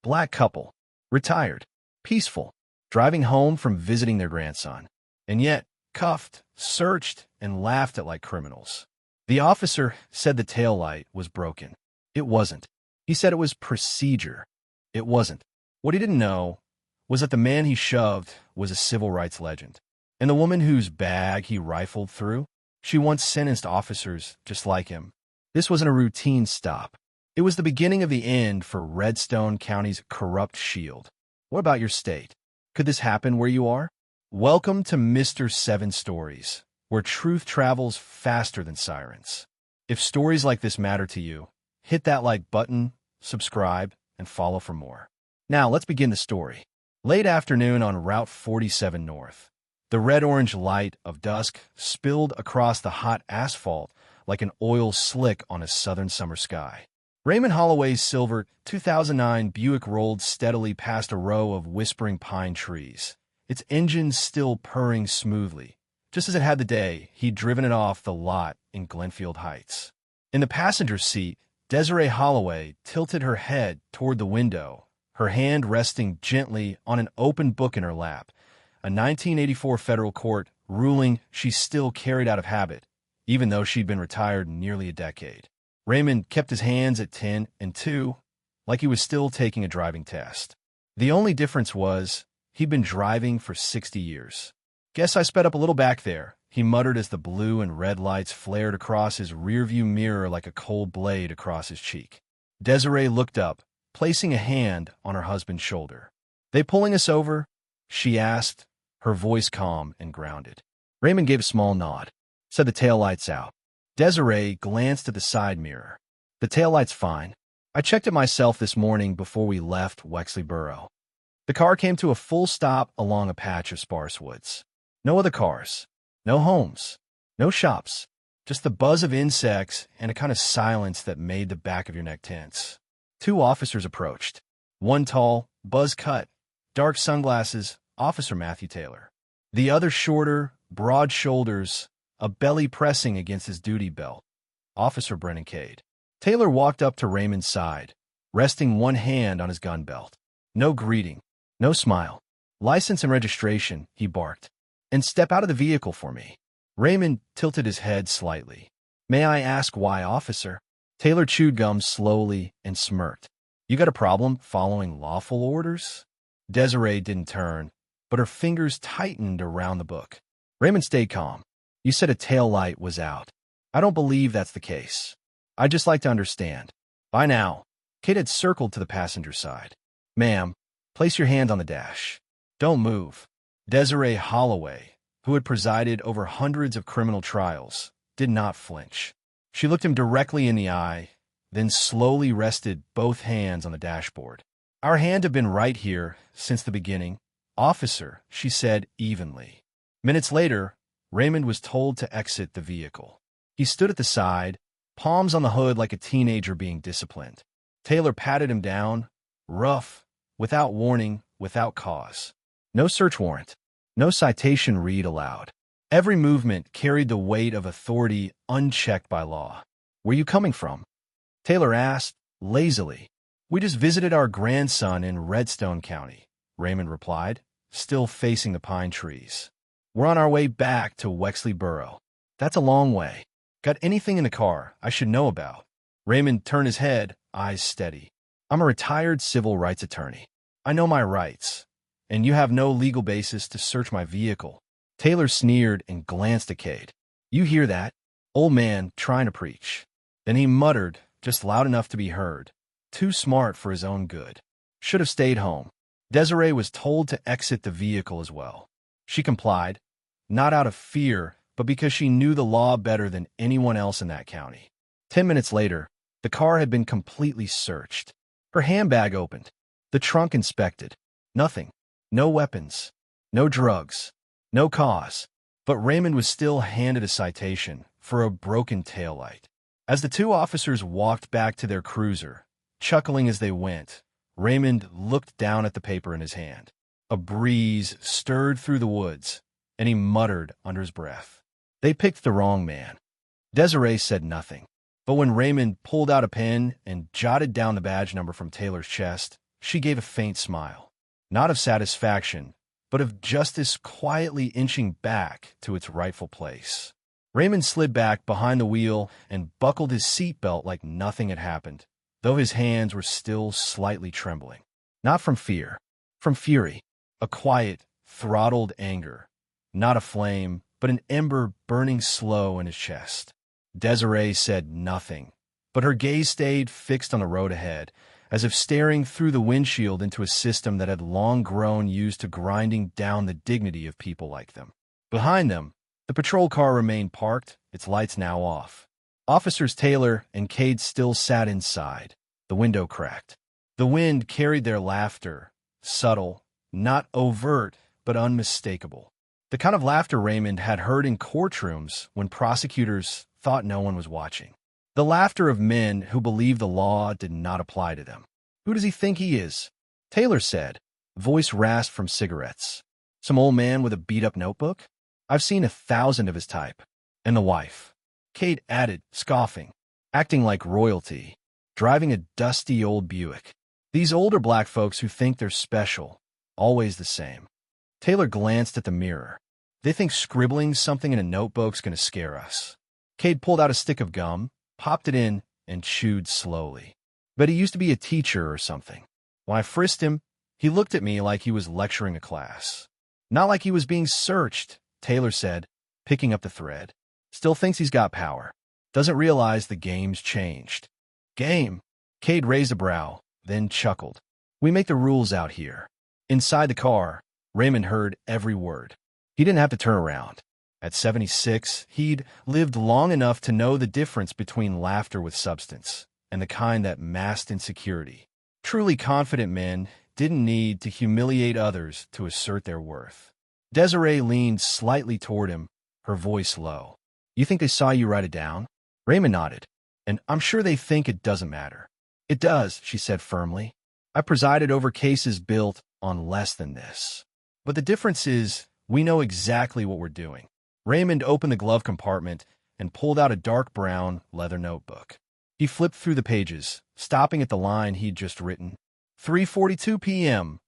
Black couple, retired, peaceful, driving home from visiting their grandson, and yet cuffed, searched, and laughed at like criminals. The officer said the taillight was broken. It wasn't. He said it was procedure. It wasn't. What he didn't know was that the man he shoved was a civil rights legend. And the woman whose bag he rifled through, she once sentenced officers just like him. This wasn't a routine stop. It was the beginning of the end for Redstone County's corrupt shield. What about your state? Could this happen where you are? Welcome to Mr. 7 Stories, where truth travels faster than sirens. If stories like this matter to you, hit that like button, subscribe, and follow for more. Now, let's begin the story. Late afternoon on Route 47 North, the red-orange light of dusk spilled across the hot asphalt like an oil slick on a southern summer sky. Raymond Holloway's silver 2009 Buick rolled steadily past a row of whispering pine trees, its engine still purring smoothly, just as it had the day he'd driven it off the lot in Glenfield Heights. In the passenger seat, Desiree Holloway tilted her head toward the window, her hand resting gently on an open book in her lap, a 1984 federal court ruling she still carried out of habit, even though she'd been retired nearly a decade. Raymond kept his hands at 10 and 2, like he was still taking a driving test. The only difference was he'd been driving for 60 years. Guess I sped up a little back there, he muttered as the blue and red lights flared across his rearview mirror like a cold blade across his cheek. Desiree looked up, placing a hand on her husband's shoulder. "They pulling us over?" she asked, her voice calm and grounded. Raymond gave a small nod, said the taillight's out. Desiree glanced at the side mirror. "The taillight's fine. I checked it myself this morning before we left Wexleyboro." The car came to a full stop along a patch of sparse woods. No other cars, no homes, no shops, just the buzz of insects and a kind of silence that made the back of your neck tense. Two officers approached. One tall, buzz-cut, dark sunglasses, Officer Matthew Taylor. The other shorter, broad shoulders, a belly pressing against his duty belt, Officer Brennan Cade. Taylor walked up to Raymond's side, resting one hand on his gun belt. No greeting, no smile. "License and registration," he barked. "And step out of the vehicle for me." Raymond tilted his head slightly. "May I ask why, officer?" Taylor chewed gum slowly and smirked. "You got a problem following lawful orders?" Desiree didn't turn, but her fingers tightened around the book. Raymond stayed calm. "You said a tail light was out. I don't believe that's the case. I'd just like to understand." By now, Kate had circled to the passenger side. "Ma'am, place your hand on the dash. Don't move." Desiree Holloway, who had presided over hundreds of criminal trials, did not flinch. She looked him directly in the eye, then slowly rested both hands on the dashboard. "Our hand have been right here since the beginning, officer," she said evenly. Minutes later, Raymond was told to exit the vehicle. He stood at the side, palms on the hood like a teenager being disciplined. Taylor patted him down, rough, without warning, without cause. No search warrant, no citation read aloud. Every movement carried the weight of authority unchecked by law. "Where you coming from?" Taylor asked, lazily. "We just visited our grandson in Redstone County," Raymond replied, still facing the pine trees. "We're on our way back to Wexleyboro. That's a long way. Got anything in the car I should know about?" Raymond turned his head, eyes steady. "I'm a retired civil rights attorney. I know my rights, and you have no legal basis to search my vehicle." Taylor sneered and glanced at Cade. "You hear that? Old man trying to preach." Then he muttered, just loud enough to be heard. "Too smart for his own good. Should have stayed home." Desiree was told to exit the vehicle as well. She complied, not out of fear, but because she knew the law better than anyone else in that county. 10 minutes later, the car had been completely searched. Her handbag opened, the trunk inspected. Nothing. No weapons. No drugs. No cause. But Raymond was still handed a citation for a broken taillight. As the two officers walked back to their cruiser, chuckling as they went, Raymond looked down at the paper in his hand. A breeze stirred through the woods, and he muttered under his breath, "They picked the wrong man." Desiree said nothing, but when Raymond pulled out a pen and jotted down the badge number from Taylor's chest, She gave a faint smile, not of satisfaction, but of justice quietly inching back to its rightful place. Raymond slid back behind the wheel and buckled his seatbelt like nothing had happened, though his hands were still slightly trembling. Not from fear, from fury, a quiet, throttled anger, not a flame, but an ember burning slow in his chest. Desiree said nothing, but her gaze stayed fixed on the road ahead, as if staring through the windshield into a system that had long grown used to grinding down the dignity of people like them. Behind them, the patrol car remained parked, its lights now off. Officers Taylor and Cade still sat inside, the window cracked. The wind carried their laughter, subtle, not overt, but unmistakable. The kind of laughter Raymond had heard in courtrooms when prosecutors thought no one was watching. The laughter of men who believed the law did not apply to them. "Who does he think he is?" Taylor said, voice rasped from cigarettes. "Some old man with a beat-up notebook? I've seen 1,000 of his type." "And the wife," Cade added, scoffing, "acting like royalty, driving a dusty old Buick. These older black folks who think they're special, always the same." Taylor glanced at the mirror. "They think scribbling something in a notebook's gonna scare us." Cade pulled out a stick of gum, popped it in, and chewed slowly. "Bet he used to be a teacher or something. When I frisked him, he looked at me like he was lecturing a class. Not like he was being searched," Taylor said, picking up the thread. "Still thinks he's got power. Doesn't realize the game's changed." "Game?" Cade raised a brow, then chuckled. "We make the rules out here." Inside the car, Raymond heard every word. He didn't have to turn around. At 76, he'd lived long enough to know the difference between laughter with substance and the kind that masked insecurity. Truly confident men didn't need to humiliate others to assert their worth. Desiree leaned slightly toward him, her voice low. "You think they saw you write it down?" Raymond nodded. "And I'm sure they think it doesn't matter." "It does," she said firmly. "I presided over cases built on less than this. But the difference is, we know exactly what we're doing." Raymond opened the glove compartment and pulled out a dark brown leather notebook. He flipped through the pages, stopping at the line he'd just written. 3:42 p.m.,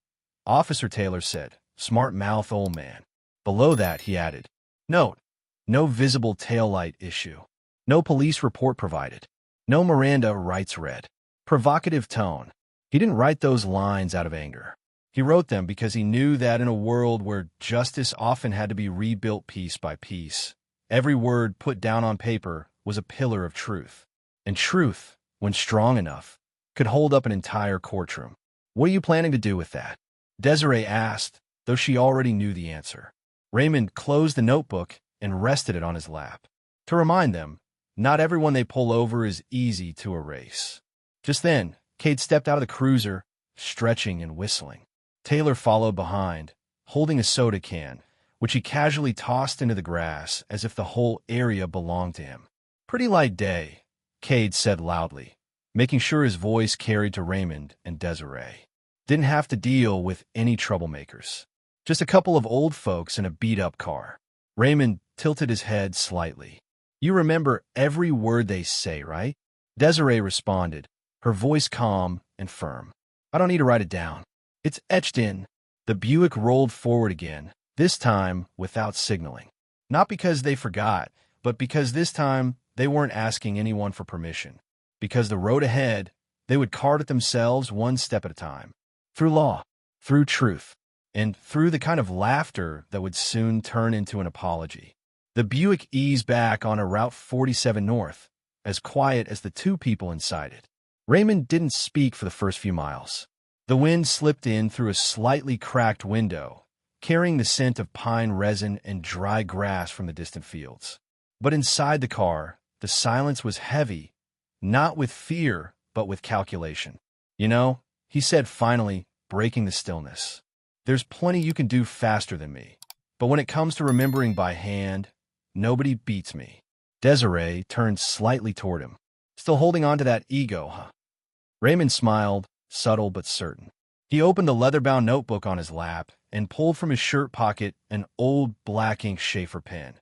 Officer Taylor said, smart-mouth old man. Below that, he added, "Note, no visible taillight issue. No police report provided. No Miranda rights read." Provocative tone. He didn't write those lines out of anger. He wrote them because he knew that in a world where justice often had to be rebuilt piece by piece, every word put down on paper was a pillar of truth. And truth, when strong enough, could hold up an entire courtroom. "What are you planning to do with that?" Desiree asked, though she already knew the answer. Raymond closed the notebook and rested it on his lap. To remind them, not everyone they pull over is easy to erase. Just then, Cade stepped out of the cruiser, stretching and whistling. Taylor followed behind, holding a soda can, which he casually tossed into the grass as if the whole area belonged to him. "Pretty light day," Cade said loudly, making sure his voice carried to Raymond and Desiree. Didn't have to deal with any troublemakers. Just a couple of old folks in a beat-up car. Raymond tilted his head slightly. "You remember every word they say, right?" Desiree responded, her voice calm and firm. "I don't need to write it down. It's etched in." The Buick rolled forward again, this time without signaling. Not because they forgot, but because this time they weren't asking anyone for permission. Because the road ahead, they would cart it themselves one step at a time. Through law, through truth, and through the kind of laughter that would soon turn into an apology. The Buick eased back on a Route 47 North, as quiet as the two people inside it. Raymond didn't speak for the first few miles. The wind slipped in through a slightly cracked window, carrying the scent of pine resin and dry grass from the distant fields. But inside the car, the silence was heavy, not with fear, but with calculation. "You know," he said finally, breaking the stillness, "there's plenty you can do faster than me. But when it comes to remembering by hand, nobody beats me." Desiree turned slightly toward him. "Still holding on to that ego, huh?" Raymond smiled, subtle but certain. He opened the leather-bound notebook on his lap and pulled from his shirt pocket an old black ink Schaefer pen,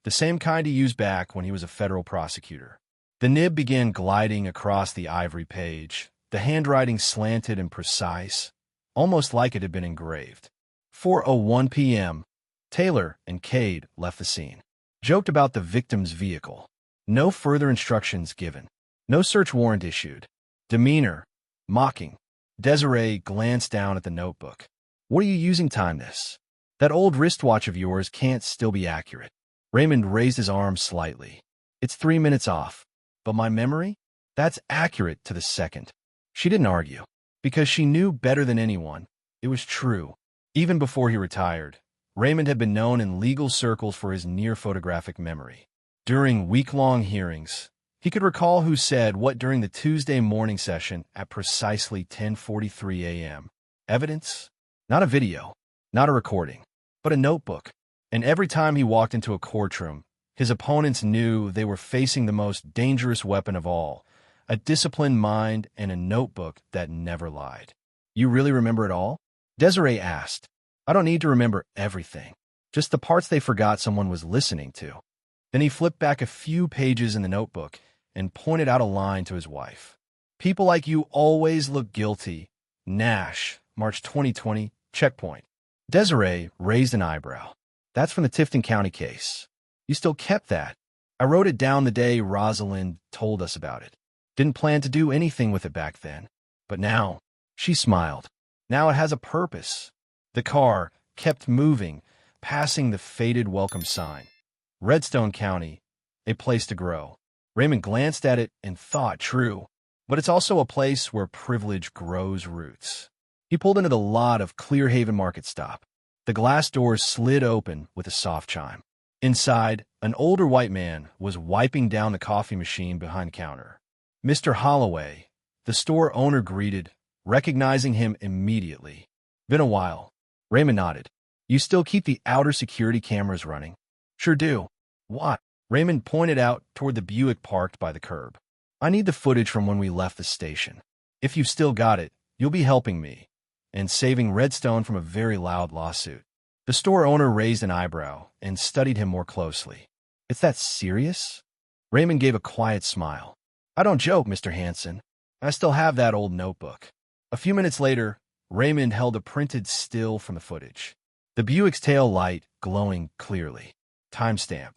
the same kind he used back when he was a federal prosecutor. The nib began gliding across the ivory page, the handwriting slanted and precise, almost like it had been engraved. 4:01 p.m. Taylor and Cade left the scene. Joked about the victim's vehicle. No further instructions given. No search warrant issued. Demeanor, mocking. Desiree glanced down at the notebook. What are you using time this? That old wristwatch of yours can't still be accurate. Raymond raised his arm slightly. It's 3 minutes off. But my memory? That's accurate to the second. She didn't argue, because she knew better than anyone. It was true. Even before he retired, Raymond had been known in legal circles for his near-photographic memory. During week-long hearings, he could recall who said what during the Tuesday morning session at precisely 10:43 a.m. Evidence? Not a video, not a recording, but a notebook. And every time he walked into a courtroom, his opponents knew they were facing the most dangerous weapon of all, a disciplined mind and a notebook that never lied. You really remember it all? Desiree asked. I don't need to remember everything, just the parts they forgot someone was listening to. Then he flipped back a few pages in the notebook and pointed out a line to his wife. People like you always look guilty. Nash, March 2020, checkpoint. Desiree raised an eyebrow. That's from the Tifton County case. You still kept that. I wrote it down the day Rosalind told us about it. Didn't plan to do anything with it back then. But now, she smiled. Now it has a purpose. The car kept moving, passing the faded welcome sign. Redstone County, a place to grow. Raymond glanced at it and thought, true, but it's also a place where privilege grows roots. He pulled into the lot of Clearhaven Market Stop. The glass doors slid open with a soft chime. Inside, an older white man was wiping down the coffee machine behind the counter. Mr. Holloway, the store owner greeted, recognizing him immediately. Been a while. Raymond nodded. You still keep the outer security cameras running? Sure do. What? Raymond pointed out toward the Buick parked by the curb. I need the footage from when we left the station. If you've still got it, you'll be helping me and saving Redstone from a very loud lawsuit. The store owner raised an eyebrow and studied him more closely. It's that serious? Raymond gave a quiet smile. I don't joke, Mr. Hanson. I still have that old notebook. A few minutes later, Raymond held a printed still from the footage. The Buick's tail light glowing clearly. Timestamp.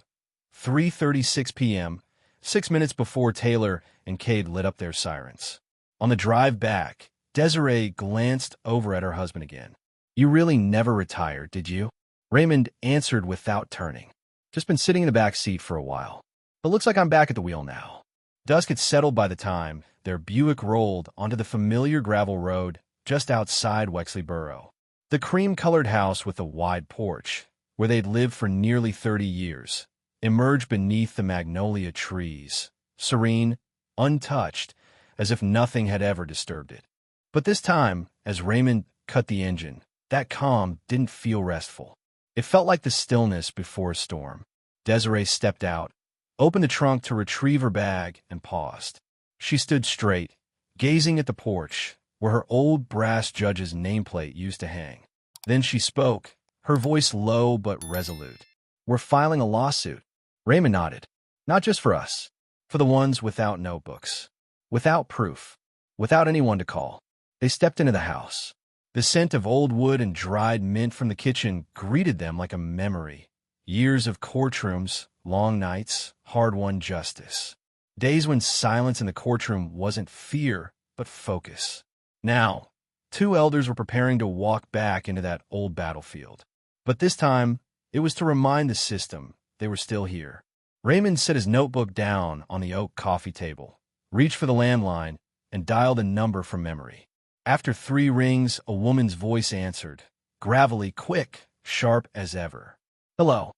3:36 p.m., 6 minutes before Taylor and Cade lit up their sirens. On the drive back, Desiree glanced over at her husband again. You really never retired, did you? Raymond answered without turning. Just been sitting in the back seat for a while. But looks like I'm back at the wheel now. Dusk had settled by the time their Buick rolled onto the familiar gravel road just outside Wexley Borough. The cream-colored house with a wide porch, where they'd lived for nearly 30 years, emerged beneath the magnolia trees, serene, untouched, as if nothing had ever disturbed it. But this time, as Raymond cut the engine, that calm didn't feel restful. It felt like the stillness before a storm. Desiree stepped out, opened the trunk to retrieve her bag, and paused. She stood straight, gazing at the porch, where her old brass judge's nameplate used to hang. Then she spoke, her voice low but resolute. We're filing a lawsuit. Raymond nodded. Not just for us. For the ones without notebooks. Without proof. Without anyone to call. They stepped into the house. The scent of old wood and dried mint from the kitchen greeted them like a memory. Years of courtrooms, long nights, hard-won justice. Days when silence in the courtroom wasn't fear, but focus. Now, two elders were preparing to walk back into that old battlefield. But this time, it was to remind the system they were still here. Raymond set his notebook down on the oak coffee table, reached for the landline, and dialed a number from memory. After 3 rings, a woman's voice answered, gravelly, quick, sharp as ever. Hello.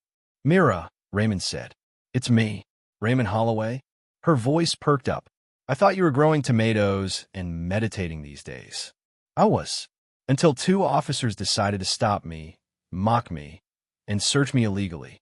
Mira, Raymond said. It's me, Raymond Holloway. Her voice perked up. I thought you were growing tomatoes and meditating these days. I was, until 2 officers decided to stop me, mock me, and search me illegally.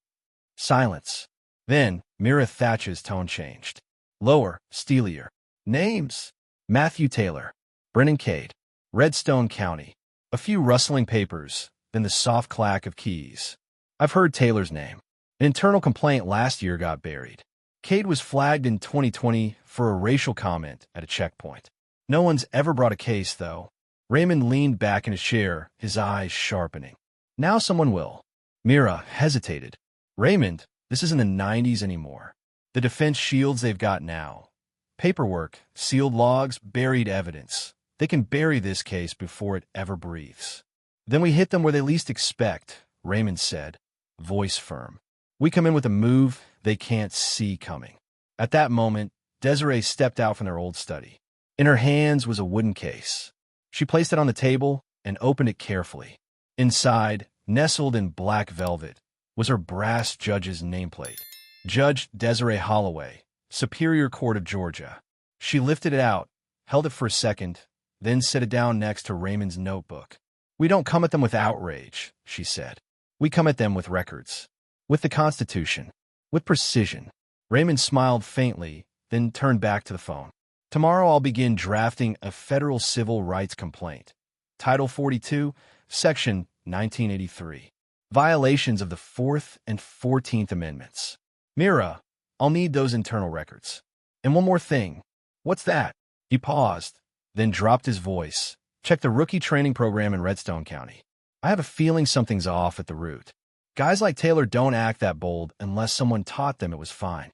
Silence. Then, Mira Thatch's tone changed. Lower, steelier. Names. Matthew Taylor. Brennan Cade. Redstone County. A few rustling papers, then the soft clack of keys. I've heard Taylor's name. An internal complaint last year got buried. Cade was flagged in 2020 for a racial comment at a checkpoint. No one's ever brought a case, though. Raymond leaned back in his chair, his eyes sharpening. Now someone will. Mira hesitated. Raymond, this isn't the 90s anymore. The defense shields they've got now. Paperwork, sealed logs, buried evidence. They can bury this case before it ever breathes. Then we hit them where they least expect, Raymond said, voice firm. We come in with a move they can't see coming. At that moment, Desiree stepped out from their old study. In her hands was a wooden case. She placed it on the table and opened it carefully. Inside, nestled in black velvet, was her brass judge's nameplate. Judge Desiree Holloway, Superior Court of Georgia. She lifted it out, held it for a second, then set it down next to Raymond's notebook. We don't come at them with outrage, she said. We come at them with records. With the Constitution. With precision. Raymond smiled faintly, then turned back to the phone. Tomorrow I'll begin drafting a federal civil rights complaint. Title 42, Section 1983. Violations of the 4th and 14th Amendments. Mira, I'll need those internal records. And one more thing. What's that? He paused, then dropped his voice. Check the rookie training program in Redstone County. I have a feeling something's off at the root. Guys like Taylor don't act that bold unless someone taught them it was fine.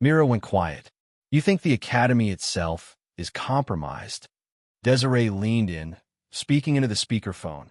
Mira went quiet. You think the academy itself is compromised? Desiree leaned in, speaking into the speakerphone.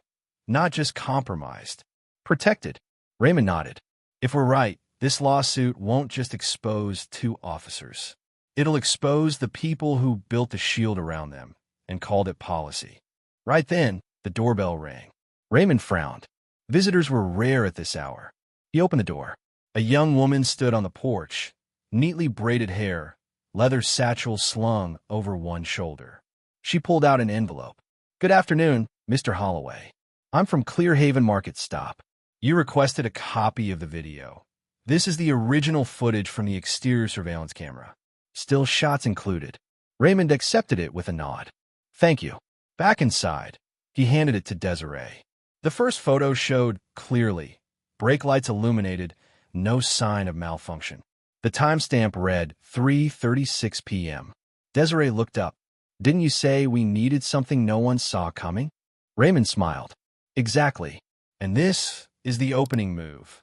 Not just compromised. Protected. Raymond nodded. If we're right, this lawsuit won't just expose 2 officers. It'll expose the people who built the shield around them and called it policy. Right then, the doorbell rang. Raymond frowned. Visitors were rare at this hour. He opened the door. A young woman stood on the porch, neatly braided hair, leather satchel slung over one shoulder. She pulled out an envelope. Good afternoon, Mr. Holloway. I'm from Clearhaven Market Stop. You requested a copy of the video. This is the original footage from the exterior surveillance camera. Still shots included. Raymond accepted it with a nod. Thank you. Back inside, he handed it to Desiree. The first photo showed clearly. Brake lights illuminated, no sign of malfunction. The timestamp read 3:36 p.m. Desiree looked up. Didn't you say we needed something no one saw coming? Raymond smiled. Exactly. And this is the opening move.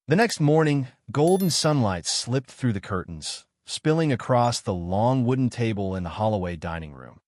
The next morning, golden sunlight slipped through the curtains, spilling across the long wooden table in the Holloway dining room.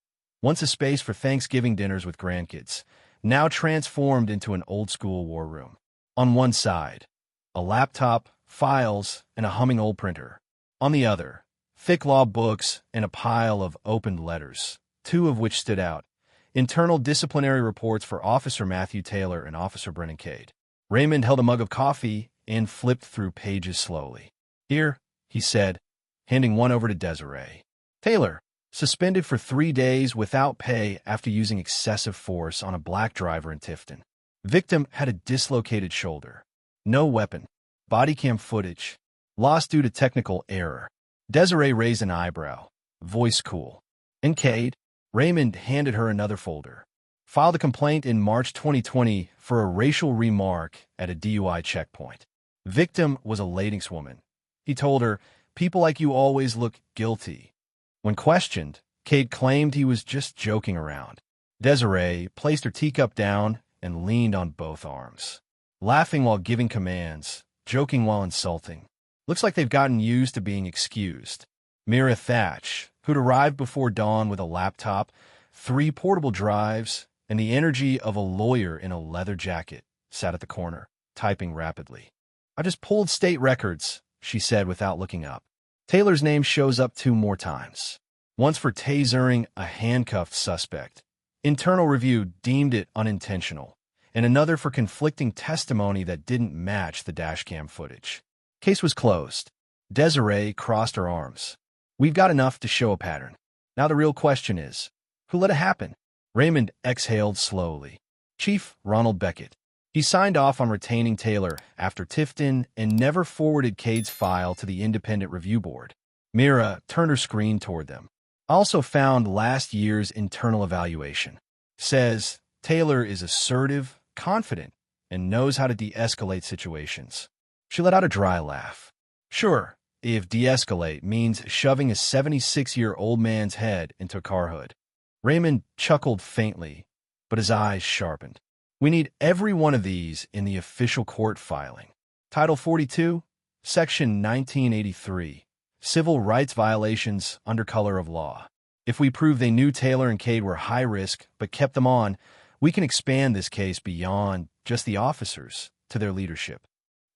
Once a space for Thanksgiving dinners with grandkids, now transformed into an old-school war room. On one side, a laptop, files, and a humming old printer. On the other, thick law books and a pile of opened letters, 2 of which stood out. Internal disciplinary reports for Officer Matthew Taylor and Officer Brennan Cade. Raymond held a mug of coffee and flipped through pages slowly. Here, he said, handing one over to Desiree. Taylor, suspended for 3 days without pay after using excessive force on a black driver in Tifton. Victim had a dislocated shoulder. No weapon. Body cam footage. Lost due to technical error. Desiree raised an eyebrow. Voice cool. And Cade? Raymond handed her another folder. Filed a complaint in March 2020 for a racial remark at a DUI checkpoint. Victim was a Ladings woman. He told her, people like you always look guilty. When questioned, Cade claimed he was just joking around. Desiree placed her teacup down and leaned on both arms. Laughing while giving commands, joking while insulting. Looks like they've gotten used to being excused. Mira Thatch, who'd arrived before dawn with a laptop, 3 portable drives, and the energy of a lawyer in a leather jacket, sat at the corner, typing rapidly. I just pulled state records, she said without looking up. Taylor's name shows up 2 more times. Once for tasering a handcuffed suspect. Internal review deemed it unintentional, and another for conflicting testimony that didn't match the dashcam footage. Case was closed. Desiree crossed her arms. We've got enough to show a pattern. Now the real question is, who let it happen? Raymond exhaled slowly. Chief Ronald Beckett. He signed off on retaining Taylor after Tifton and never forwarded Cade's file to the independent review board. Mira turned her screen toward them. Also found last year's internal evaluation. Says Taylor is assertive, confident, and knows how to de-escalate situations. She let out a dry laugh. Sure, if de-escalate means shoving a 76-year-old man's head into a car hood. Raymond chuckled faintly, but his eyes sharpened. We need every one of these in the official court filing. Title 42, Section 1983, Civil Rights Violations under color of law. If we prove they knew Taylor and Cade were high risk but kept them on, we can expand this case beyond just the officers to their leadership.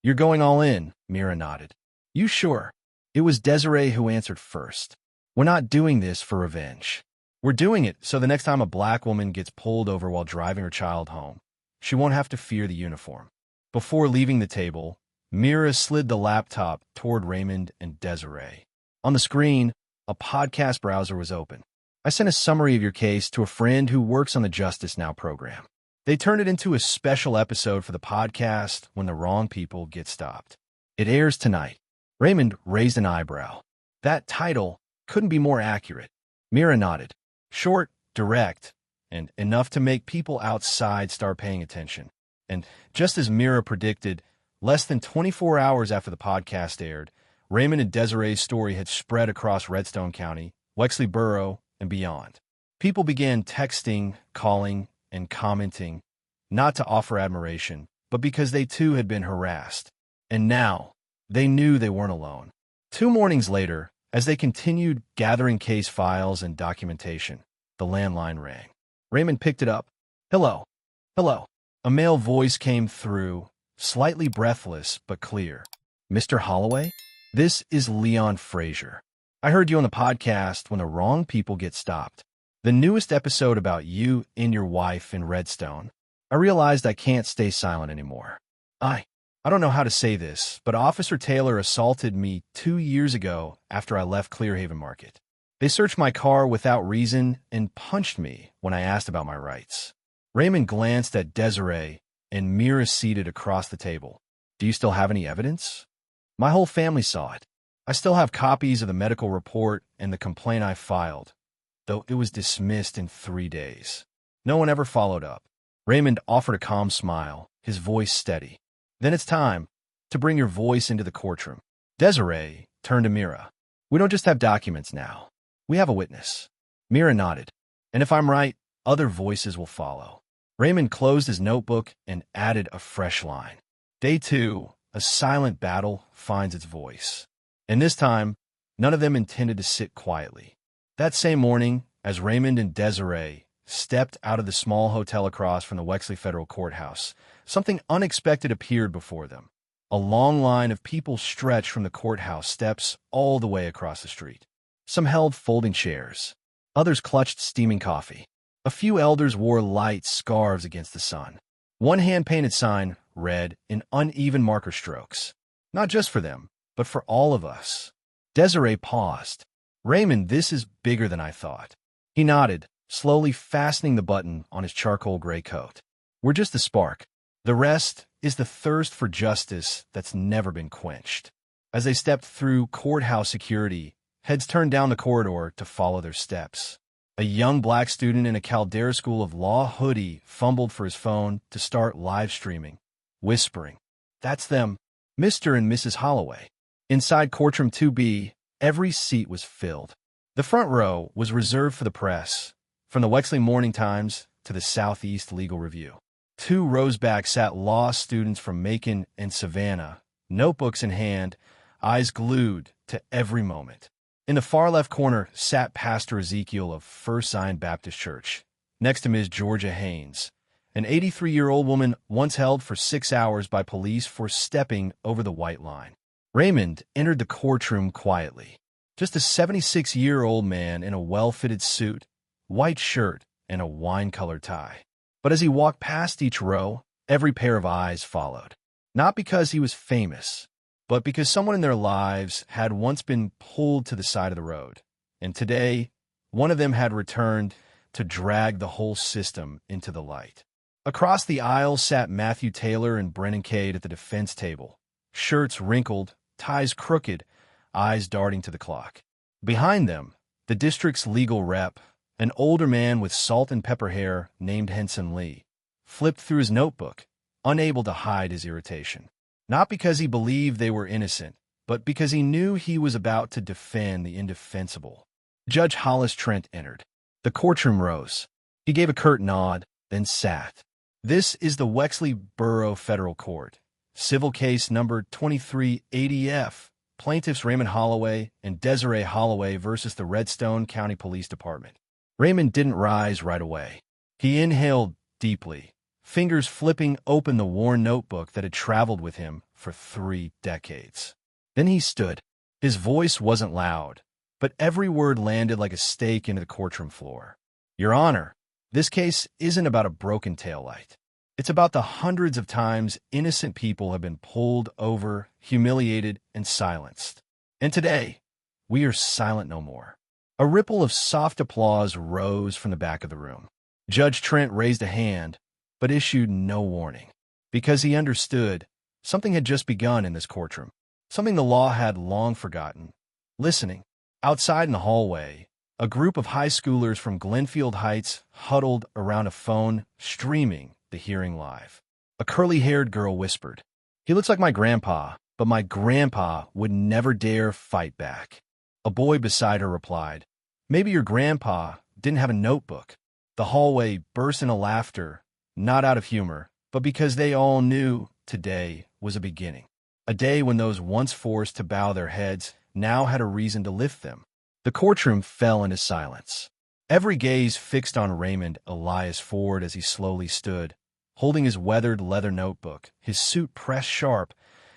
You're going all in, Mira nodded. You sure? It was Desiree who answered first. We're not doing this for revenge. We're doing it so the next time a black woman gets pulled over while driving her child home, she won't have to fear the uniform. Before leaving the table, Mira slid the laptop toward Raymond and Desiree. On the screen, a podcast browser was open. I sent a summary of your case to a friend who works on the Justice Now program. They turned it into a special episode for the podcast When the Wrong People Get Stopped. It airs tonight. Raymond raised an eyebrow. That title couldn't be more accurate. Mira nodded. Short, direct, and enough to make people outside start paying attention. And just as Mira predicted, less than 24 hours after the podcast aired, Raymond and Desiree's story had spread across Redstone County, Wexley Borough, and beyond. People began texting, calling, and commenting, not to offer admiration, but because they too had been harassed. And now, they knew they weren't alone. 2 mornings later, as they continued gathering case files and documentation, the landline rang. Raymond picked it up. Hello. Hello. A male voice came through, slightly breathless but clear. Mr. Holloway? This is Leon Frazier. I heard you on the podcast When the Wrong People Get Stopped. The newest episode about you and your wife in Redstone. I realized I can't stay silent anymore. I don't know how to say this, but Officer Taylor assaulted me 2 years ago after I left Clearhaven Market. They searched my car without reason and punched me when I asked about my rights. Raymond glanced at Desiree and Mira seated across the table. Do you still have any evidence? My whole family saw it. I still have copies of the medical report and the complaint I filed, though it was dismissed in 3 days. No one ever followed up. Raymond offered a calm smile, his voice steady. Then it's time to bring your voice into the courtroom. Desiree turned to Mira. We don't just have documents now. We have a witness. Mira nodded. And if I'm right, other voices will follow. Raymond closed his notebook and added a fresh line. Day 2, a silent battle finds its voice. And this time, none of them intended to sit quietly. That same morning, as Raymond and Desiree stepped out of the small hotel across from the Wexley Federal Courthouse, something unexpected appeared before them. A long line of people stretched from the courthouse steps all the way across the street. Some held folding chairs. Others clutched steaming coffee. A few elders wore light scarves against the sun. One hand-painted sign read in uneven marker strokes. Not just for them, but for all of us. Desiree paused. Raymond, this is bigger than I thought. He nodded, slowly fastening the button on his charcoal gray coat. We're just the spark. The rest is the thirst for justice that's never been quenched. As they stepped through courthouse security, heads turned down the corridor to follow their steps. A young black student in a Caldera School of Law hoodie fumbled for his phone to start live streaming, whispering, "That's them, Mr. and Mrs. Holloway." Inside Courtroom 2B, every seat was filled. The front row was reserved for the press, from the Wexley Morning Times to the Southeast Legal Review. 2 rows back sat law students from Macon and Savannah, notebooks in hand, eyes glued to every moment. In the far left corner sat Pastor Ezekiel of First Zion Baptist Church, next to Ms. Georgia Haynes, an 83-year-old woman once held for 6 hours by police for stepping over the white line. Raymond entered the courtroom quietly. Just a 76-year-old man in a well-fitted suit, white shirt, and a wine-colored tie. But as he walked past each row, every pair of eyes followed. Not because he was famous, but because someone in their lives had once been pulled to the side of the road, and today, one of them had returned to drag the whole system into the light. Across the aisle sat Matthew Taylor and Brennan Cade at the defense table, shirts wrinkled, ties crooked, eyes darting to the clock. Behind them, the district's legal rep, an older man with salt and pepper hair named Henson Lee, flipped through his notebook, unable to hide his irritation. Not because he believed they were innocent, but because he knew he was about to defend the indefensible. Judge Hollis Trent entered. The courtroom rose. He gave a curt nod, then sat. This is the Wexley Borough Federal Court. Civil case number 2380F. Plaintiffs Raymond Holloway and Desiree Holloway versus the Redstone County Police Department. Raymond didn't rise right away. He inhaled deeply, fingers flipping open the worn notebook that had traveled with him for 3 decades. Then he stood. His voice wasn't loud, but every word landed like a stake into the courtroom floor. Your Honor, this case isn't about a broken taillight. It's about the hundreds of times innocent people have been pulled over, humiliated, and silenced. And today, we are silent no more. A ripple of soft applause rose from the back of the room. Judge Trent raised a hand, but issued no warning, because he understood something had just begun in this courtroom, something the law had long forgotten. Listening, outside in the hallway, a group of high schoolers from Glenfield Heights huddled around a phone, streaming the hearing live. A curly-haired girl whispered, "He looks like my grandpa, but my grandpa would never dare fight back." A boy beside her replied, "Maybe your grandpa didn't have a notebook." The hallway burst into laughter, not out of humor, but because they all knew today was a beginning. A day when those once forced to bow their heads now had a reason to lift them. The courtroom fell into silence. Every gaze fixed on Raymond Elias Ford as he slowly stood, holding his weathered leather notebook, his suit pressed sharp,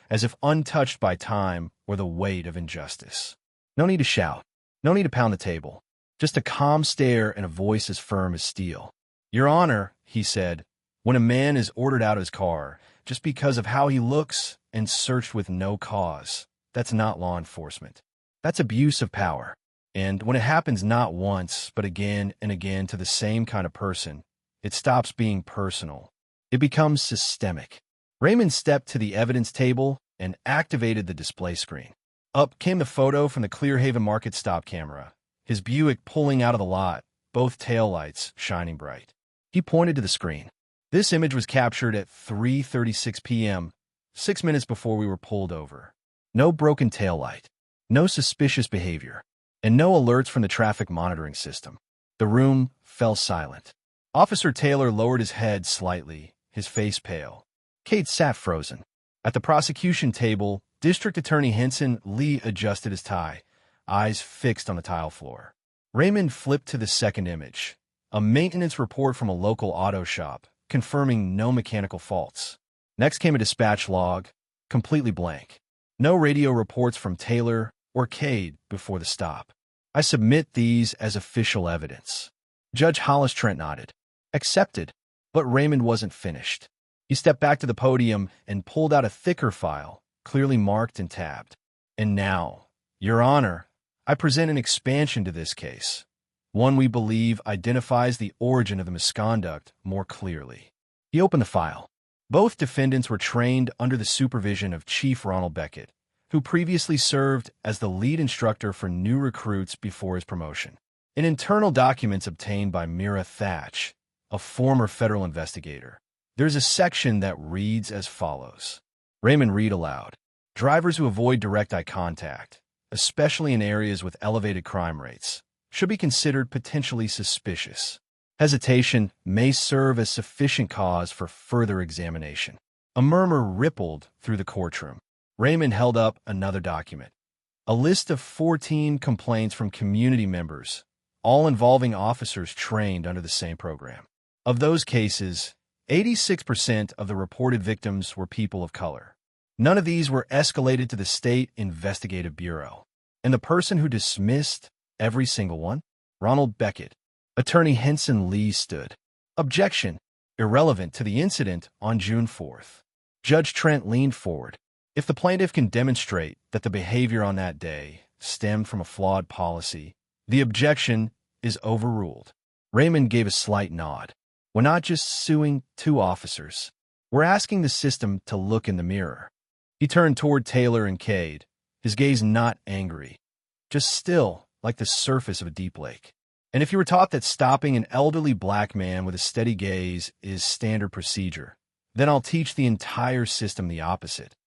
as if untouched by time or the weight of injustice. No need to shout. No need to pound the table. Just a calm stare and a voice as firm as steel. "Your Honor," he said, "when a man is ordered out of his car just because of how he looks and searched with no cause, that's not law enforcement. That's abuse of power. And when it happens not once, but again and again to the same kind of person, it stops being personal. It becomes systemic." Raymond stepped to the evidence table and activated the display screen. Up came the photo from the Clearhaven Market stop camera, his Buick pulling out of the lot, both taillights shining bright. He pointed to the screen. This image was captured at 3:36 p.m., 6 minutes before we were pulled over. No broken taillight, no suspicious behavior, and no alerts from the traffic monitoring system. The room fell silent. Officer Taylor lowered his head slightly, his face pale. Kate sat frozen. At the prosecution table, District Attorney Henson Lee adjusted his tie, eyes fixed on the tile floor. Raymond flipped to the second image, a maintenance report from a local auto shop, confirming no mechanical faults. Next came a dispatch log, completely blank. No radio reports from Taylor or Cade before the stop. "I submit these as official evidence." Judge Hollis Trent nodded. "Accepted." But Raymond wasn't finished. He stepped back to the podium and pulled out a thicker file, clearly marked and tabbed. "And now, Your Honor, I present an expansion to this case, one we believe identifies the origin of the misconduct more clearly." He opened the file. Both defendants were trained under the supervision of Chief Ronald Beckett, who previously served as the lead instructor for new recruits before his promotion. In internal documents obtained by Mira Thatch, a former federal investigator, there's a section that reads as follows. Raymond read aloud. "Drivers who avoid direct eye contact, especially in areas with elevated crime rates, should be considered potentially suspicious. Hesitation may serve as sufficient cause for further examination." A murmur rippled through the courtroom. Raymond held up another document. A list of 14 complaints from community members, all involving officers trained under the same program. Of those cases, 86% of the reported victims were people of color. None of these were escalated to the State Investigative Bureau. And the person who dismissed every single one? Ronald Beckett. Attorney Henson Lee stood. "Objection. Irrelevant to the incident on June 4th. Judge Trent leaned forward. "If the plaintiff can demonstrate that the behavior on that day stemmed from a flawed policy, the objection is overruled." Raymond gave a slight nod. "We're not just suing 2 officers. We're asking the system to look in the mirror." He turned toward Taylor and Cade, his gaze not angry, just still like the surface of a deep lake. "And if you were taught that stopping an elderly black man with a steady gaze is standard procedure, then I'll teach the entire system the opposite,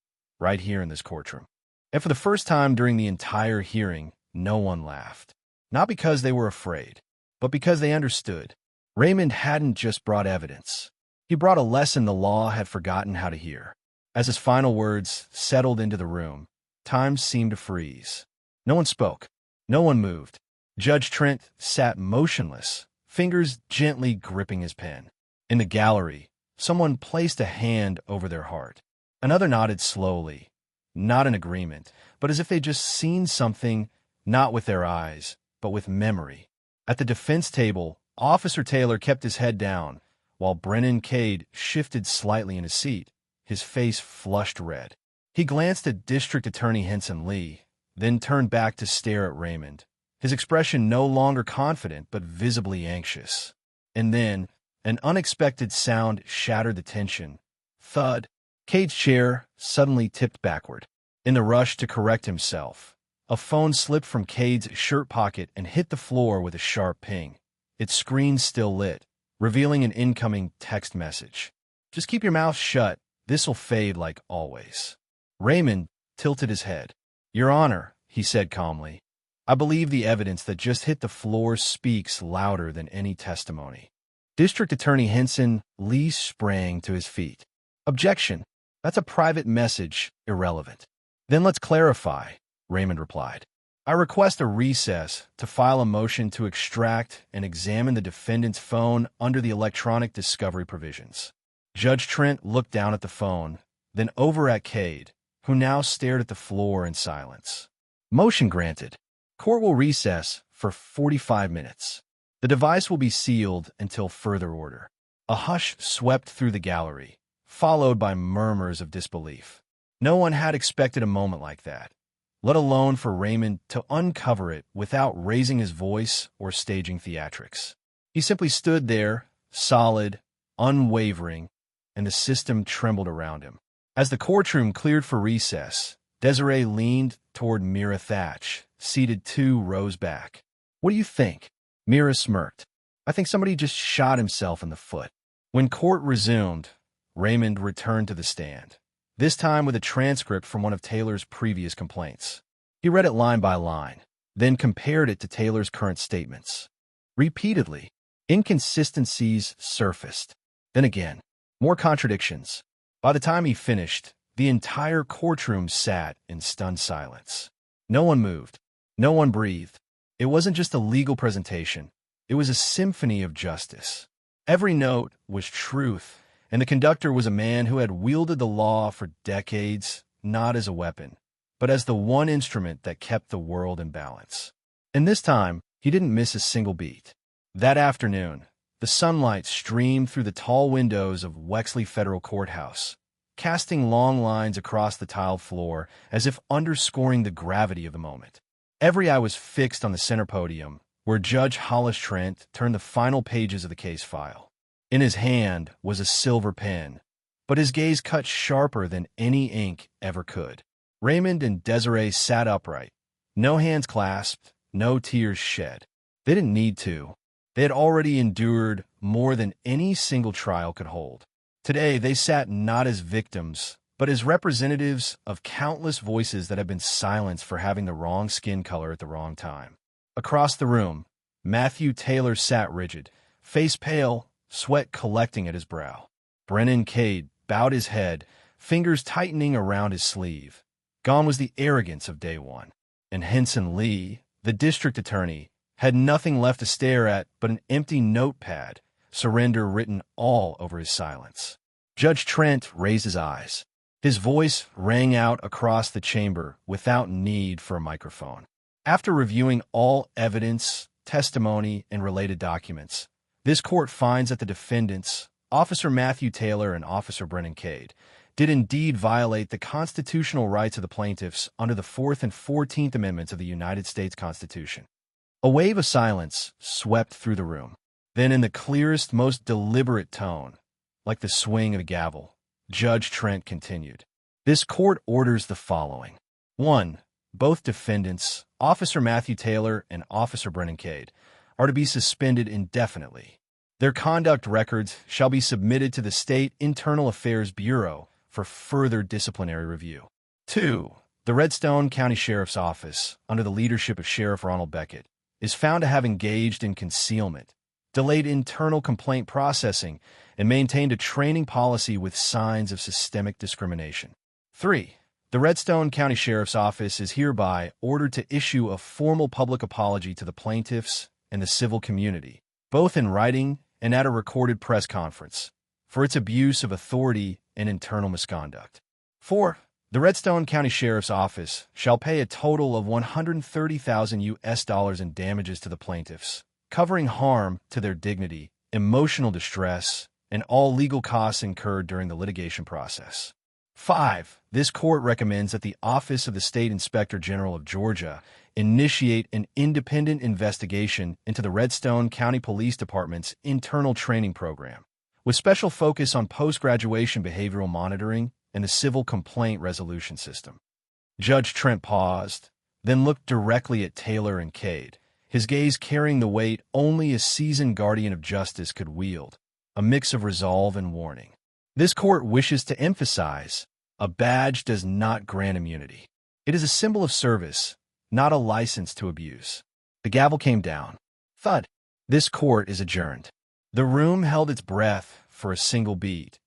right here in this courtroom." And for the first time during the entire hearing, no one laughed. Not because they were afraid, but because they understood. Raymond hadn't just brought evidence. He brought a lesson the law had forgotten how to hear. As his final words settled into the room, time seemed to freeze. No one spoke. No one moved. Judge Trent sat motionless, fingers gently gripping his pen. In the gallery, someone placed a hand over their heart. Another nodded slowly, not in agreement, but as if they'd just seen something, not with their eyes, but with memory. At the defense table, Officer Taylor kept his head down, while Brennan Cade shifted slightly in his seat, his face flushed red. He glanced at District Attorney Henson Lee, then turned back to stare at Raymond, his expression no longer confident but visibly anxious. And then, an unexpected sound shattered the tension. Thud. Cade's chair suddenly tipped backward. In the rush to correct himself, a phone slipped from Cade's shirt pocket and hit the floor with a sharp ping. Its screen still lit, revealing an incoming text message. "Just keep your mouth shut. This'll fade like always." Raymond tilted his head. "Your Honor," he said calmly, "I believe the evidence that just hit the floor speaks louder than any testimony." District Attorney Henson Lee sprang to his feet. "Objection. That's a private message, irrelevant." "Then let's clarify," Raymond replied. "I request a recess to file a motion to extract and examine the defendant's phone under the electronic discovery provisions." Judge Trent looked down at the phone, then over at Cade, who now stared at the floor in silence. "Motion granted. Court will recess for 45 minutes. The device will be sealed until further order." A hush swept through the gallery, followed by murmurs of disbelief. No one had expected a moment like that, let alone for Raymond to uncover it without raising his voice or staging theatrics. He simply stood there, solid, unwavering, and the system trembled around him. As the courtroom cleared for recess, Desiree leaned toward Mira Thatch, seated 2 rows back. "What do you think?" Mira smirked. "I think somebody just shot himself in the foot." When court resumed, Raymond returned to the stand, this time with a transcript from one of Taylor's previous complaints. He read it line by line, then compared it to Taylor's current statements. Repeatedly, inconsistencies surfaced. Then again, more contradictions. By the time he finished, the entire courtroom sat in stunned silence. No one moved. No one breathed. It wasn't just a legal presentation. It was a symphony of justice. Every note was truth, and the conductor was a man who had wielded the law for decades, not as a weapon, but as the one instrument that kept the world in balance. And this time, he didn't miss a single beat. That afternoon, the sunlight streamed through the tall windows of Wexley Federal Courthouse, casting long lines across the tiled floor as if underscoring the gravity of the moment. Every eye was fixed on the center podium, where Judge Hollis Trent turned the final pages of the case file. In his hand was a silver pen, but his gaze cut sharper than any ink ever could. Raymond and Desiree sat upright, no hands clasped, no tears shed. They didn't need to. They had already endured more than any single trial could hold. Today, they sat not as victims, but as representatives of countless voices that had been silenced for having the wrong skin color at the wrong time. Across the room, Matthew Taylor sat rigid, face pale, sweat collecting at his brow. Brennan Cade bowed his head, fingers tightening around his sleeve. Gone was the arrogance of day one. And Henson Lee, the district attorney, had nothing left to stare at but an empty notepad, surrender written all over his silence. Judge Trent raised his eyes. His voice rang out across the chamber without need for a microphone. After reviewing all evidence, testimony, and related documents, this court finds that the defendants, Officer Matthew Taylor and Officer Brennan Cade, did indeed violate the constitutional rights of the plaintiffs under the 4th and 14th Amendments of the United States Constitution. A wave of silence swept through the room. Then, in the clearest, most deliberate tone, like the swing of a gavel, Judge Trent continued. This court orders the following. 1. Both defendants, Officer Matthew Taylor and Officer Brennan Cade, are to be suspended indefinitely. Their conduct records shall be submitted to the State Internal Affairs Bureau for further disciplinary review. 2. The Redstone County Sheriff's Office, under the leadership of Sheriff Ronald Beckett, is found to have engaged in concealment, delayed internal complaint processing, and maintained a training policy with signs of systemic discrimination. 3. The Redstone County Sheriff's Office is hereby ordered to issue a formal public apology to the plaintiffs and the civil community, both in writing and at a recorded press conference, for its abuse of authority and internal misconduct. 4. The Redstone County Sheriff's Office shall pay a total of $130,000 in damages to the plaintiffs, covering harm to their dignity, emotional distress, and all legal costs incurred during the litigation process. 5. This court recommends that the Office of the State Inspector General of Georgia initiate an independent investigation into the Redstone County Police Department's internal training program, with special focus on post-graduation behavioral monitoring and the civil complaint resolution system. Judge Trent paused, then looked directly at Taylor and Cade, his gaze carrying the weight only a seasoned guardian of justice could wield, a mix of resolve and warning. This court wishes to emphasize, a badge does not grant immunity. It is a symbol of service, not a license to abuse. The gavel came down. Thud. This court is adjourned. The room held its breath for a single beat,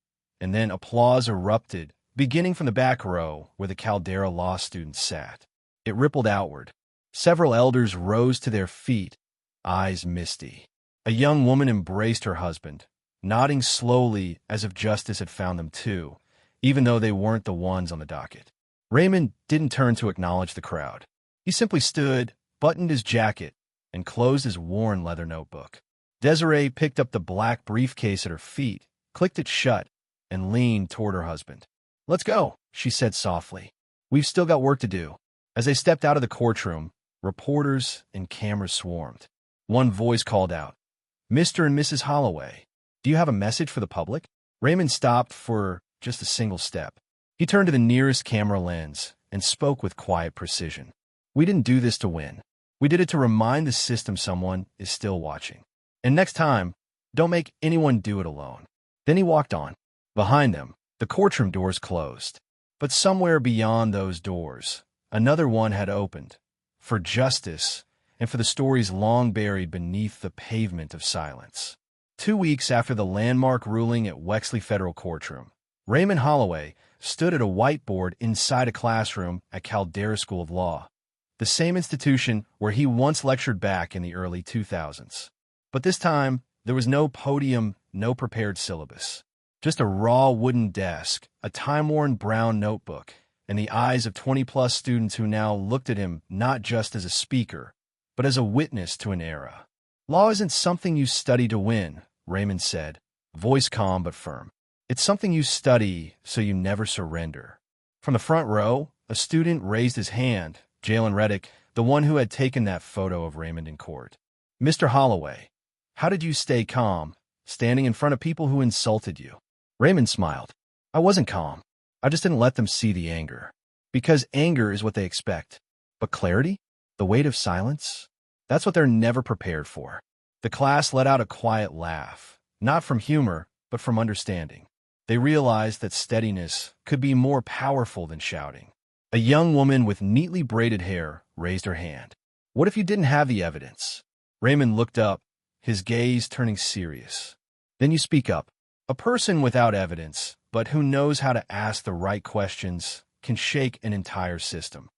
and then applause erupted, beginning from the back row where the Caldera law students sat. It rippled outward. Several elders rose to their feet, eyes misty. A young woman embraced her husband, nodding slowly as if justice had found them too, even though they weren't the ones on the docket. Raymond didn't turn to acknowledge the crowd. He simply stood, buttoned his jacket, and closed his worn leather notebook. Desiree picked up the black briefcase at her feet, clicked it shut, and leaned toward her husband. "Let's go," she said softly. "We've still got work to do." As they stepped out of the courtroom, reporters and cameras swarmed. One voice called out, "Mr. and Mrs. Holloway, do you have a message for the public?" Raymond stopped for just a single step. He turned to the nearest camera lens and spoke with quiet precision. "We didn't do this to win. We did it to remind the system someone is still watching. And next time, don't make anyone do it alone." Then he walked on. Behind them, the courtroom doors closed. But somewhere beyond those doors, another one had opened, for justice and for the stories long buried beneath the pavement of silence. 2 weeks after the landmark ruling at Wexley Federal Courtroom, Raymond Holloway stood at a whiteboard inside a classroom at Caldera School of Law, the same institution where he once lectured back in the early 2000s. But this time, there was no podium, no prepared syllabus. Just a raw wooden desk, a time-worn brown notebook, and the eyes of 20-plus students who now looked at him not just as a speaker, but as a witness to an era. "Law isn't something you study to win," Raymond said, voice calm but firm. "It's something you study so you never surrender." From the front row, a student raised his hand, Jalen Reddick, the one who had taken that photo of Raymond in court. "Mr. Holloway, how did you stay calm, standing in front of people who insulted you?" Raymond smiled. "I wasn't calm. I just didn't let them see the anger. Because anger is what they expect. But clarity? The weight of silence? That's what they're never prepared for." The class let out a quiet laugh, not from humor, but from understanding. They realized that steadiness could be more powerful than shouting. A young woman with neatly braided hair raised her hand. "What if you didn't have the evidence?" Raymond looked up, his gaze turning serious. "Then you speak up. A person without evidence, but who knows how to ask the right questions, can shake an entire system."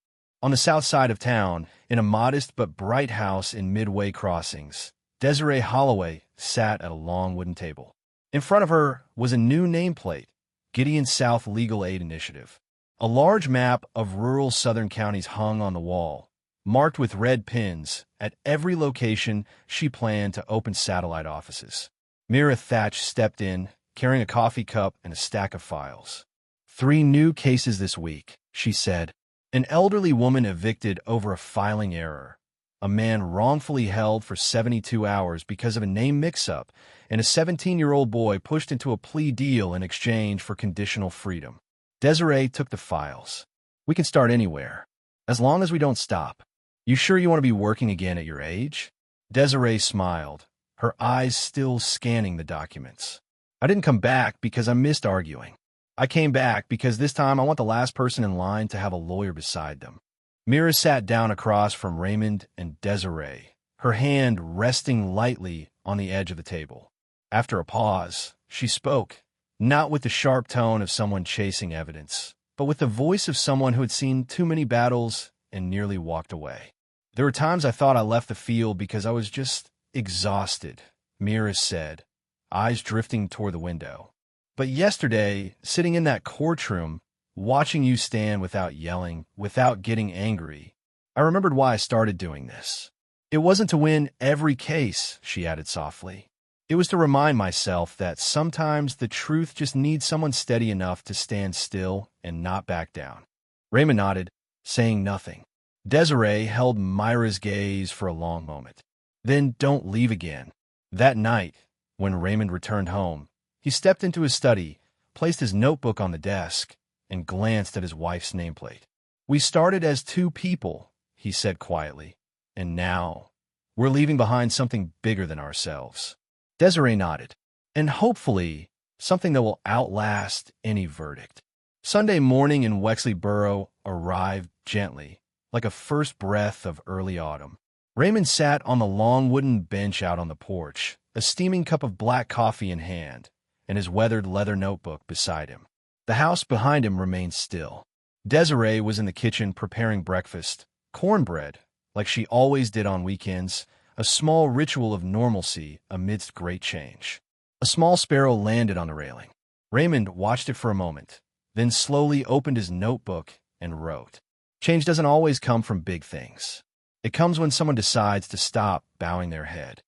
On the south side of town, in a modest but bright house in Midway Crossings, Desiree Holloway sat at a long wooden table. In front of her was a new nameplate, Gideon South Legal Aid Initiative. A large map of rural southern counties hung on the wall, marked with red pins at every location she planned to open satellite offices. Mira Thatch stepped in, carrying a coffee cup and a stack of files. 3 new cases this week," she said. An elderly woman evicted over a filing error, a man wrongfully held for 72 hours because of a name mix-up, and a 17-year-old boy pushed into a plea deal in exchange for conditional freedom. Desiree took the files. "We can start anywhere, as long as we don't stop. You sure you want to be working again at your age?" Desiree smiled, her eyes still scanning the documents. "I didn't come back because I missed arguing. I came back because this time I want the last person in line to have a lawyer beside them." Mira sat down across from Raymond and Desiree, her hand resting lightly on the edge of the table. After a pause, she spoke, not with the sharp tone of someone chasing evidence, but with the voice of someone who had seen too many battles and nearly walked away. There were times I thought I left the field because I was just exhausted, Mira said, eyes drifting toward the window. But yesterday, sitting in that courtroom, watching you stand without yelling, without getting angry, I remembered why I started doing this. It wasn't to win every case, she added softly. It was to remind myself that sometimes the truth just needs someone steady enough to stand still and not back down. Raymond nodded, saying nothing. Desiree held Myra's gaze for a long moment. Then don't leave again. That night, when Raymond returned home, he stepped into his study, placed his notebook on the desk, and glanced at his wife's nameplate. We started as two people, he said quietly, and now we're leaving behind something bigger than ourselves. Desiree nodded, and hopefully something that will outlast any verdict. Sunday morning in Wexley Borough arrived gently, like a first breath of early autumn. Raymond sat on the long wooden bench out on the porch, a steaming cup of black coffee in hand, and his weathered leather notebook beside him. The house behind him remained still. Desiree was in the kitchen preparing breakfast, cornbread, like she always did on weekends, a small ritual of normalcy amidst great change. A small sparrow landed on the railing. Raymond watched it for a moment, then slowly opened his notebook and wrote. Change doesn't always come from big things. It comes when someone decides to stop bowing their head.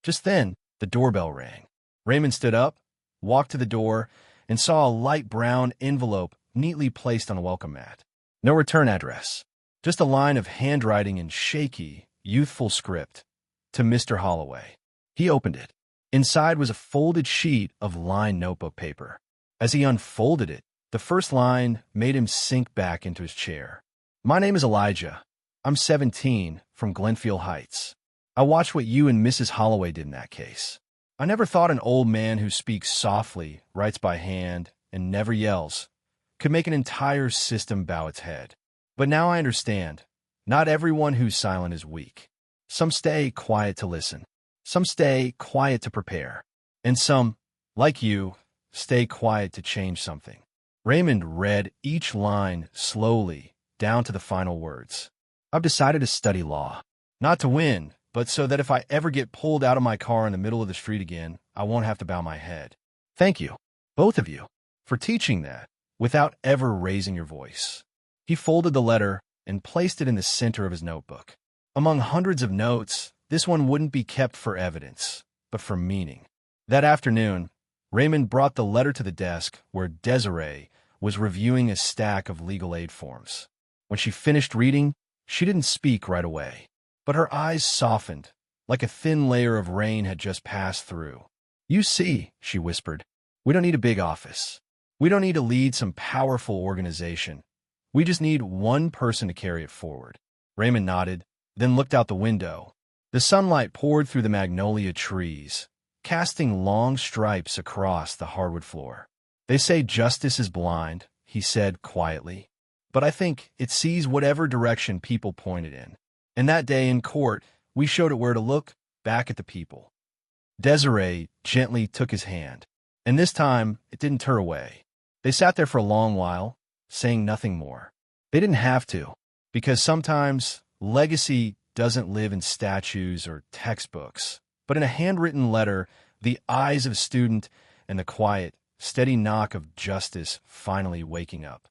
Just then, the doorbell rang. Raymond stood up, walked to the door, and saw a light brown envelope neatly placed on a welcome mat. No return address, just a line of handwriting in shaky, youthful script. To Mr. Holloway. He opened it. Inside was a folded sheet of lined notebook paper. As he unfolded it, the first line made him sink back into his chair. My name is Elijah. I'm 17, from Glenfield Heights. I watched what you and Mrs. Holloway did in that case. I never thought an old man who speaks softly, writes by hand, and never yells, could make an entire system bow its head. But now I understand. Not everyone who's silent is weak. Some stay quiet to listen. Some stay quiet to prepare. And some, like you, stay quiet to change something. Raymond read each line slowly, down to the final words. I've decided to study law. Not to win, but so that if I ever get pulled out of my car in the middle of the street again, I won't have to bow my head. Thank you, both of you, for teaching that without ever raising your voice. He folded the letter and placed it in the center of his notebook. Among hundreds of notes, this one wouldn't be kept for evidence, but for meaning. That afternoon, Raymond brought the letter to the desk where Desiree was reviewing a stack of legal aid forms. When she finished reading, she didn't speak right away, but her eyes softened, like a thin layer of rain had just passed through. You see, she whispered, we don't need a big office. We don't need to lead some powerful organization. We just need one person to carry it forward. Raymond nodded, then looked out the window. The sunlight poured through the magnolia trees, casting long stripes across the hardwood floor. They say justice is blind, he said quietly, but I think it sees whatever direction people point it in. And that day in court, we showed it where to look, back at the people. Desiree gently took his hand, and this time it didn't turn away. They sat there for a long while, saying nothing more. They didn't have to, because sometimes legacy doesn't live in statues or textbooks, but in a handwritten letter, the eyes of a student, and the quiet, steady knock of justice finally waking up.